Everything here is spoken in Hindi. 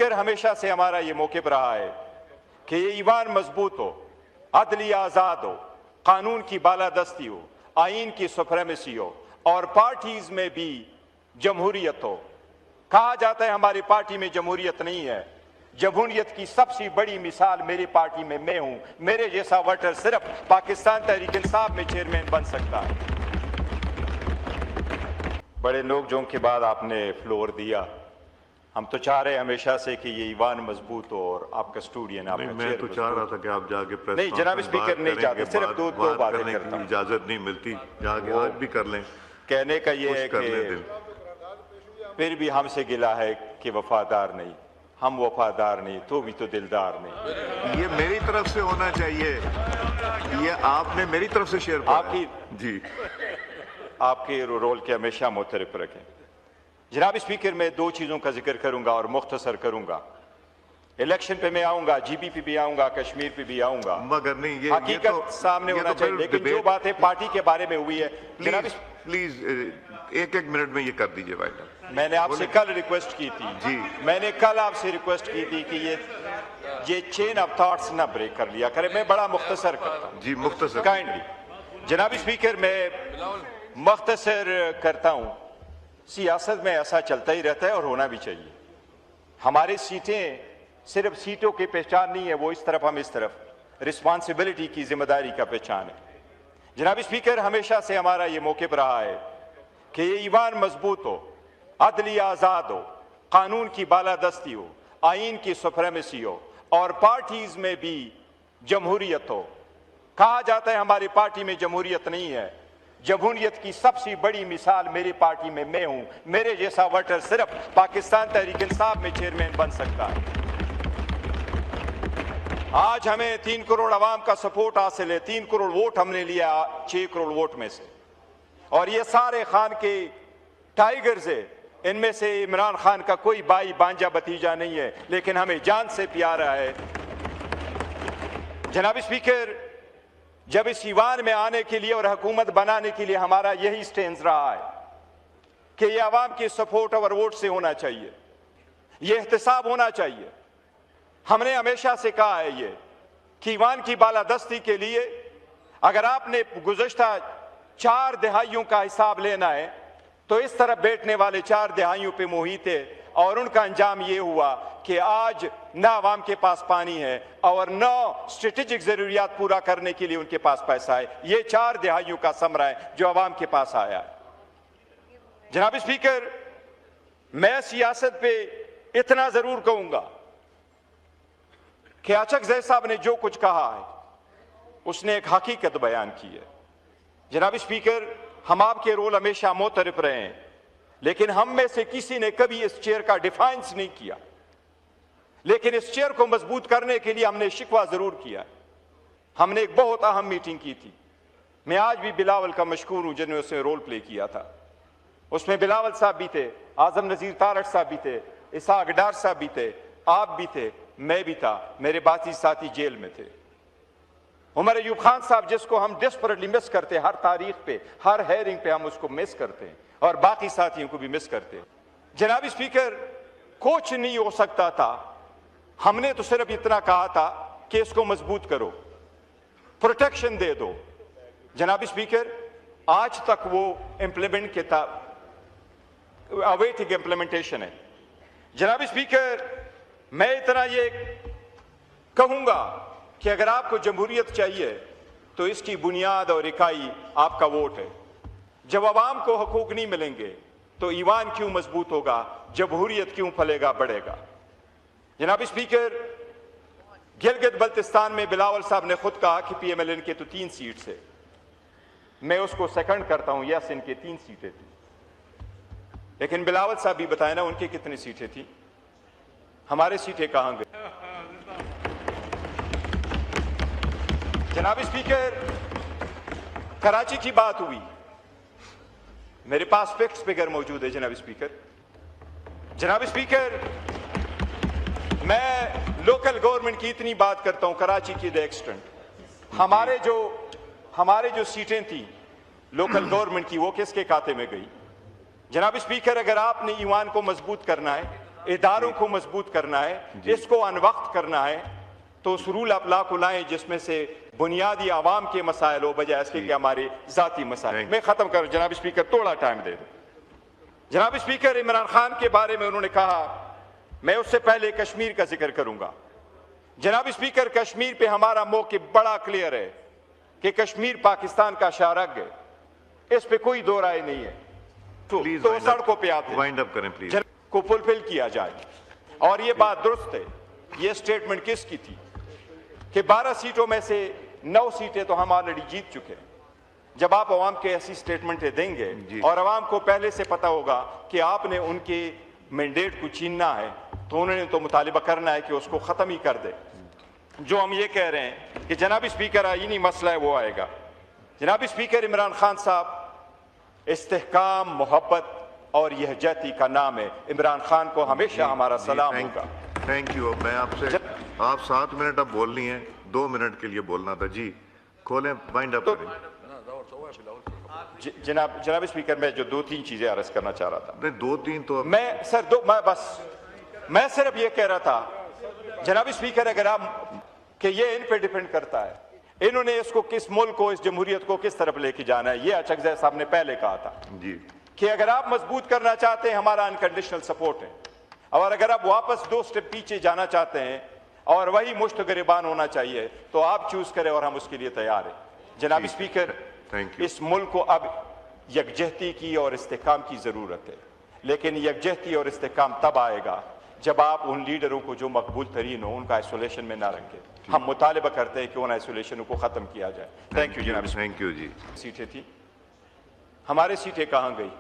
फिर हमेशा से हमारा ये मौक़िफ़ रहा है कि ये ईवान मजबूत हो, अदलिया आज़ाद हो, कानून की बालादस्ती हो, आइन की सुप्रीमेसी हो और पार्टीज में भी जमहूरियत हो। कहा जाता है हमारी पार्टी में जमहूरियत नहीं है। जमहूरियत की सबसे बड़ी मिसाल मेरी पार्टी में मैं हूं। मेरे जैसा वोटर सिर्फ पाकिस्तान तहरीक इंसाफ में चेयरमैन बन सकता है। बड़े नोक-झोंक के बाद आपने फ्लोर दिया। हम तो चाह रहे हमेशा से कि ये ईवान मजबूत हो और आप कस्टोडियन आप मैं तो चाह रहा था कि आप जाके प्रेस नहीं जनाब स्पीकर नहीं चाहते, सिर्फ दो बातें करता हूं। इजाजत नहीं मिलती, जाके आज भी कर लें। कहने का ये है कि फिर भी हमसे गिला है कि वफादार नहीं, हम वफादार नहीं तो भी तो दिलदार नहीं। ये मेरी तरफ से होना चाहिए, ये आपने मेरी तरफ से शेयर आपकी जी आपके रोल के हमेशा मुतरफ रखें। जनाब स्पीकर मैं दो चीज़ों का जिक्र करूंगा और मुख्तसर करूंगा। इलेक्शन पे मैं आऊंगा, जीबी पे भी आऊंगा, कश्मीर पे भी आऊंगा, मगर नहीं ये हकीकत तो, सामने होना चाहिए। लेकिन जो बातें पार्टी के बारे में हुई है, जनाब प्लीज एक मिनट में ये कर दीजिए वाइडर। मैंने आपसे कल रिक्वेस्ट की थी जी, मैंने कल आपसे रिक्वेस्ट की थी कि ये चेन ऑफ थॉट्स ना ब्रेक कर लिया करें। मैं बड़ा मुख्तसर करता हूँ जी मुख्तसर काइंडली। जनाब स्पीकर मैं मुख्तसर करता हूँ। सियासत में ऐसा चलता ही रहता है और होना भी चाहिए। हमारी सीटें सिर्फ सीटों की पहचान नहीं है, वो इस तरफ हम इस तरफ, रिस्पॉन्सिबिलिटी की जिम्मेदारी का पहचान है। जनाब स्पीकर हमेशा से हमारा ये मौक़िफ़ रहा है कि ये ईवान मजबूत हो, अदलिया आज़ाद हो, कानून की बालादस्ती हो, आइन की सुप्रीमेसी हो और पार्टीज में भी जमहूरियत हो। कहा जाता है हमारी पार्टी में जमहूरियत नहीं है। जमहूरियत की सबसे बड़ी मिसाल मेरी पार्टी में मैं हूं। मेरे जैसा वोटर सिर्फ पाकिस्तान तहरीक इंसाफ में चेयरमैन बन सकता है। आज हमें 3 करोड़ अवाम का सपोर्ट हासिल है। 3 करोड़ वोट हमने लिया 6 करोड़ वोट में से, और ये सारे खान के टाइगर्स है। इनमें से इमरान खान का कोई भाई बांजा भतीजा नहीं है, लेकिन हमें जान से प्यारा है। जनाब स्पीकर जब इस ईवान में आने के लिए और हुकूमत बनाने के लिए हमारा यही स्टैंड रहा है कि ये आवाम की सपोर्ट और वोट से होना चाहिए, ये एहतसाब होना चाहिए। हमने हमेशा से कहा है ये कि ईवान की बालादस्ती के लिए अगर आपने गुज़श्ता 4 दहाइयों का हिसाब लेना है तो इस तरफ बैठने वाले 4 दहाइयों पे मुहित है, और उनका अंजाम ये हुआ कि आज न आवाम के पास पानी है और न स्ट्रेटेजिक जरूरियात पूरा करने के लिए उनके पास पैसा है। ये 4 दहाइयों का समरा है जो आवाम के पास आया है। जनाब स्पीकर मैं सियासत पे इतना जरूर कहूंगा कि अचक जैद साहब ने जो कुछ कहा है उसने एक हकीकत बयान की है। जनाब स्पीकर हम आपके रोल हमेशा मोतरफ रहे हैं, लेकिन हम में से किसी ने कभी इस चेयर का डिफाइंस नहीं किया। लेकिन इस चेयर को मजबूत करने के लिए हमने शिकवा जरूर किया। हमने एक बहुत अहम मीटिंग की थी। मैं आज भी बिलावल का मशकूर हूं जिन्होंने उसमें रोल प्ले किया था। उसमें बिलावल साहब भी थे, आजम नजीर तारड़ साहब भी थे, इसाक डार साहब भी थे, आप भी थे, मैं भी था, मेरे बाकी साथी जेल में थे। उमर अयूब खान साहब जिसको हम डेस्परेटली मिस करते हैं, हर तारीख पे हर हेयरिंग पे हम उसको मिस करते हैं और बाकी साथियों को भी मिस करते हैं। जनाब स्पीकर कुछ नहीं हो सकता था, हमने तो सिर्फ इतना कहा था कि इसको मजबूत करो, प्रोटेक्शन दे दो। जनाब स्पीकर आज तक वो इंप्लीमेंट के था, अवेटिंग इंप्लीमेंटेशन है। जनाब स्पीकर मैं इतना ये कहूंगा कि अगर आपको जमहूरियत चाहिए तो इसकी बुनियाद और इकाई आपका वोट है। जब आवाम को हकूक नहीं मिलेंगे तो ईवान क्यों मजबूत होगा, जमहूरियत क्यों फलेगा बढ़ेगा। जनाब स्पीकर गिलगित बल्तिस्तान में बिलावल साहब ने खुद कहा कि PMLN के तो 3 सीट्स है। मैं उसको सेकंड करता हूं, यस इनके 3 सीटें थी, लेकिन बिलावल साहब भी बताए ना उनके कितनी सीटें थी, हमारे सीटें कहां गई। जनाब स्पीकर कराची की बात हुई, मेरे पास फैक्ट्स फिगर मौजूद है। जनाब स्पीकर मैं लोकल गवर्नमेंट की इतनी बात करता हूं कराची की द एक्सटेंट हमारे जो सीटें थी लोकल गवर्नमेंट की वो किसके खाते में गई। जनाब स्पीकर अगर आपने ईवान को मजबूत करना है इदारों को मजबूत करना है, इसको अनवक्त करना है, तो उस रूल ऑफ लॉ को लाएं जिसमें से बुनियादी आवाम के मसाइल हो बजाय इसके कि हमारे जाती मसाइल। मैं खत्म करूं जनाब स्पीकर, थोड़ा टाइम दे दूं। जनाब स्पीकर, इमरान खान के बारे में उन्होंने कहा, मैं उससे पहले कश्मीर का जिक्र करूंगा। जनाब स्पीकर, कश्मीर पे हमारा मौक़िफ़ बड़ा क्लियर है कि कश्मीर पाकिस्तान का शाहरग है, इस पे कोई दो राय नहीं है। तो सड़कों पे आते वाइंड अप करें प्लीज, को फुलफिल किया जाए। और ये बात दुरुस्त है, ये स्टेटमेंट किसकी थी कि 12 सीटों में से 9 सीटें तो हम ऑलरेडी जीत चुके हैं। जब आप अवाम के ऐसी स्टेटमेंटें देंगे और अवाम को पहले से पता होगा कि आपने उनके मैंडेट को छीनना है, तो उन्होंने तो मुतालिबा करना है कि उसको ख़त्म ही कर दे। जो हम ये कह रहे हैं कि जनाब स्पीकर आईनी मसला है वो आएगा। जनाब स्पीकर, इमरान खान साहब, इस्तेहकाम, मोहब्बत और यहजती का नाम है। इमरान खान को हमेशा हमारा सलाम होगा। Thank you. मैं आपसे, आप 7 मिनट अब बोल रही हैं, 2 मिनट के लिए बोलना था जी। खोलें, वाइंड अप करें। जनाब स्पीकर, मैं जो 2-3 चीजें अर्ज करना चाह रहा था। नहीं, 2-3 तो मैं सिर्फ ये कह रहा था जनाब स्पीकर, अगर आप कि ये इन पे डिपेंड करता है, इन्होंने इसको किस मुल्क को, इस जमहूरियत को किस तरफ लेके जाना है। ये अचकज़ई साहब ने पहले कहा था जी कि अगर आप मजबूत करना चाहते हैं, हमारा अनकंडीशनल सपोर्ट है, और अगर आप वापस 2 स्टेप पीछे जाना चाहते हैं और वही मुश्त गिरबान होना चाहिए, तो आप चूज करें और हम उसके लिए तैयार हैं। जनाब स्पीकर, इस मुल्क को अब यकजहती की और इस्तेहकाम की जरूरत है, लेकिन यकजहती और इस्तेहकाम तब आएगा जब आप उन लीडरों को जो मकबूल तरीन हो उनका आइसोलेशन में ना रखें। हम मुतालिबा करते हैं कि उन आइसोलेशन को खत्म किया जाए। थैंक यू जनाब। थैंक यू जी। सीटें थी, हमारी सीटें कहाँ गई?